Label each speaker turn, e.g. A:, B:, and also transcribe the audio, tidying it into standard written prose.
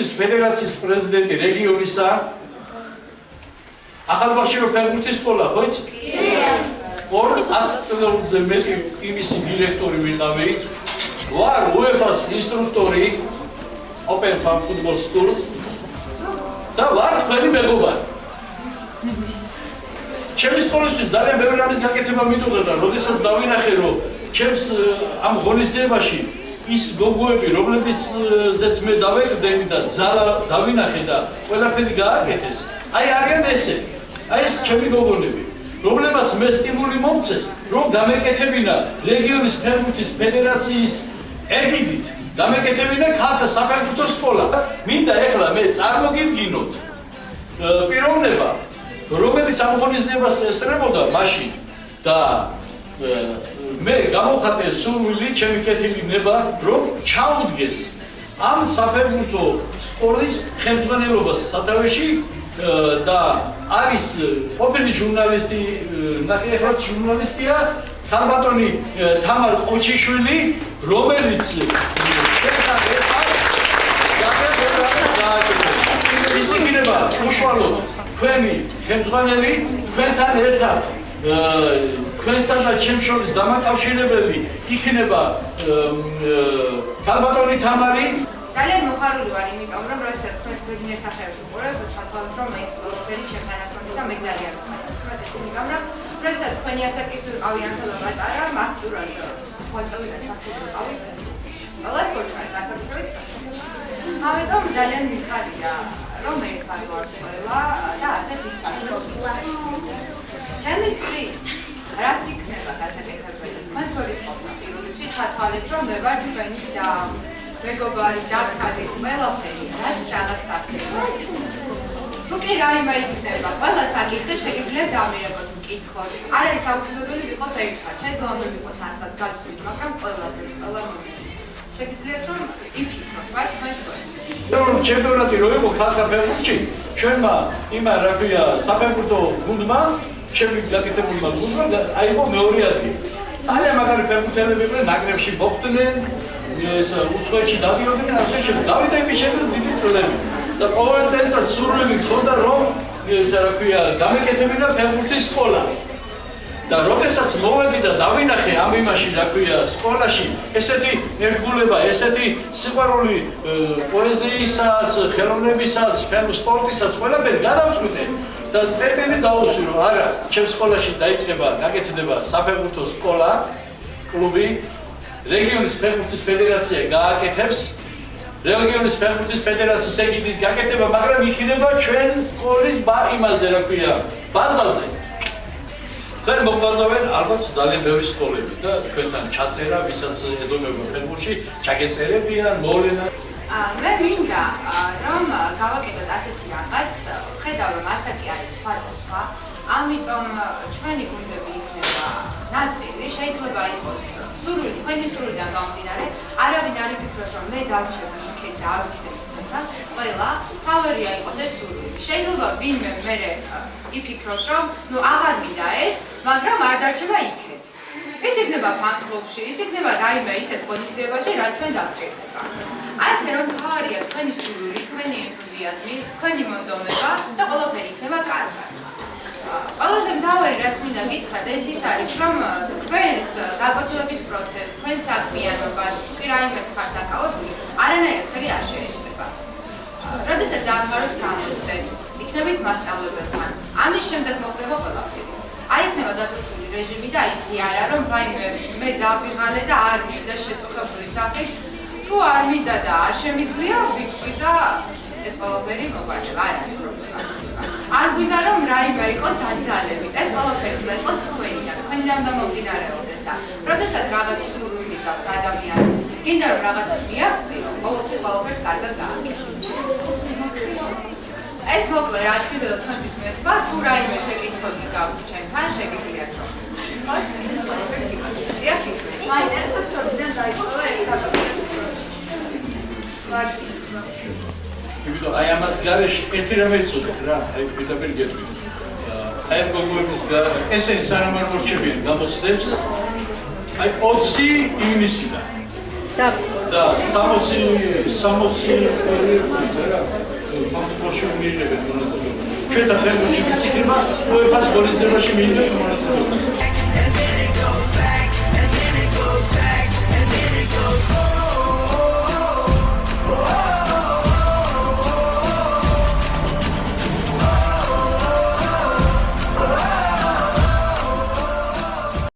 A: ფეხბურთის ფედერაციის პრეზიდენტი რეგიონისა. ახალბახშირო ფეხბურთის სკოლა, ხო იცი? კი. 10 წელზე მეტი იმისი დირექტორი ვიყავი. ვარ UEFA-ს ინსტრუქტორი Open Farm Football Schools და ვარ თქვენი მეგობარი. ჩემი სკოლისთვის ძალიან ბევრი რამის გაკეთება მიტყოდა და როდესაც დავინახე რომ ჩემს ამ ღონისძიებაში ის გოგოები რომლებიცაც მე დავეყრდები და ძალა დავინახე და ყველაფერი გააკეთეს აი არიან ესე აი ეს ჩემი გოგონები რომლებაც მე სტიმული მომცეს რომ გამეკეთებინა რეგიონის ფეხბურთის ფედერაციის ეგიდით გამეკეთებინა ქალთა საფეხბურთო სკოლა მინდა ეხლა მე წარმოგიდგინოთ პიროვნება რომელიც ამ ღონისძიებას ესწრებოდა მაშინ და მე გამოვხატე სურვილი ჩემი კეთილი ნება რომ ჩაუდგეს ამ საფეხბურთო სკოლის ხელმძღვანელობას სათავეში და არის ყოფილი ჟურნალისტი ნახე ჟურნალისტია ხალბატონი თამარ ყოჩიშვილი რომელიც ისიქნება უშუალოდ თქვენი ხელმძღვანელი თქვენთან ერთად თქვენსა და ჩემს შორის დამაკავშირებელი იქნება ხალბატონი თამარი
B: ძალიან მოხარული ვარ იმიტომ რომ როდესაც თქვენს ბედნიერ სახეებს უყურებ ჩათვალოთ რომ ეს ყველაფერი ჩემთანაც მომდის და მე ძალიან ვხარ ეს იმიტომ რომ როდესაც თქვენი ასაკის ვიყავი ან ცოტა პატარა მარტივად მოწევი და ჩართული ვიყავი ყველა სპორტსმენი გასაკუთრებით ამიტომ ძალიან მიხარია რომ ერთად ვარ ყველა და ასე ვიცავ ჩემისთვის რაც იქნება გასაკეთებელი მას ვარით ყოფნა პირველ რიგში ჩათვალეთ რომ მე ვარ თქვენი და მეგობარი დაქალი ყველაფერი რაც რაღაც დაგჭირდა თუ კი რაიმე იქნება ყველა საკითხი შეგიძლიათ დამირეკოთ მკითხოთ არ არის აუცილებელი ვიყოთ ერთად შეიძლება ამ ვიყოს ერთად გასვით მაგრამ ყველაფერს ყველა მომდის შეგიძლიათ რომ იფიქროთ ვარ თქვენს
A: რომ ჩემპიონატი რო იყო ხალხთა ფეხბურთში ჩვენმა იმა რა ქვია საფეხბურთო გუნდმა ჩემი გაკეთებულმა გუნდმა აიღო მეორე ადგილი ძალიან მაგარი ფეხბურთელები იყვნენ ნაკრებში მოხვდნენ ეს უცხოეთში დადიოდნენ ასე შემდეგ დავიდა იმის შემდეგ დიდი წლები და ყოველ წელიწადს სურვილი გქონდა რომ ეს რა ქვია გამეკეთებინა ფეხბურთის სკოლა და როდესაც მოვედი და დავინახე ამ იმაში რა ქვია სკოლაში ესეთი ერთგულება ესეთი სიყვარული პოეზიისას ხელოვნებისაც სპორტისაც ყველაფერი გადავწყვიტე და წერტილი დაუსვი რომ არა ჩემს სკოლაში დაიწყება გაკეთდება საფეხბურთო სკოლა კლუბი რეგიონის ფეხბურთის ფედერაცია გააკეთებს რეგიონის ფეხბურთის ფედერაციის ეგიდით გაკეთება მაგრამ იქნება ჩვენ სკოლის იმაზე რა ქვია ბაზაზე თქვენ მოგბაზავენ ალბათ ძალიან ბევრი სკოლები და თქვენთან ჩაწერა ვისაც ედომება ფეხბურთში ჩაგეწერებიან მოვლენა
B: მე მინდა რომ გავაკეთოთ ასეთი რაღაც ხედავ რომ ასაკი არის სხვადასხვა ამიტომ ჩვენი გუნდები იქნება ნაწილი შეიძლება იყოს სურვილი თქვენი სურვილიდან გამომდინარე არავინ არ იფიქროს რომ მე დავჩები იქეთ და არ ვჩვენებდა ყველა თავარია იყოს ეს სურვილი შეიძლება ვინმე მე იფიქროს რომ ნუ აღადგინდა ეს მაგრამ არ დარჩება იქეთ ის იქნება ფან-კლუბში ის იქნება რაიმე ისეთ ღონისძიებაში რაც ჩვენ დავჭირდება ასე რომ თავარია თქვენი სურვილი თქვენი ენთუზიაზმი თქვენი მონდომება და ყველაფერი იქნება კარგად ყველაზე მთავარი რაც მინდა გითხრათ ეს ის არის რომ თქვენს გაკვეთილების პროცესს თქვენს საქმიანობას თუ კი რაიმე თქვა დაკავებული არანაირად ხელი არ შეეშლება როდესაც დავხაროთ გამოცდებს იქნებით მასწავლებელთან ამის შემდეგ მოხდება ყველაფერი არ იქნება დატვირთული რეჟიმი და ისე არა რომ ვაიმე მე დავიღალე და არ მინდა შეწუხებული სახით თუ არ მინდა და არ შემიძლია ვიტყვი და ეს ყველაფერი მოგვარდება არ არის პრობლემა არ გვინდა რომ რაიმე იყოს დაძალებით ეს ყველაფერი უნდა იყოს თქვენიდან უნდა მომდინარეობდეს და როდესაც რაღაც სურვილი გაქვს ადამიანს გინდა რომ რაღაცას მიაღწიო ყოველთვის ყველაფერს კარგად გააკეთო ეს მოკლედ რაც მინდა თქვენთვის მეთქვა თუ რაიმე შეკითხვები გაქვთ ჩემთან შეგიძლიათ რომ ყველაფერს გიმართებია მაინტერესებს შორიდან დაიწყო ეს საკითხი
A: იმიტომ აი ამათ გარეშე ერთი რამე იცოდეთ რა აი პირდაპირ გეტყვით აი ამ გოგოების ესენი სანამ არ მორჩებიან გამოცდებს აი 20 ივნისიდან და 60 რა ფასპორტში მიიღებენ მონაწილეობა. ჩვენთან ხელში ვიწიქრება UEFA-ს გოლიზებაში მიიღებენ მონაწილეობა.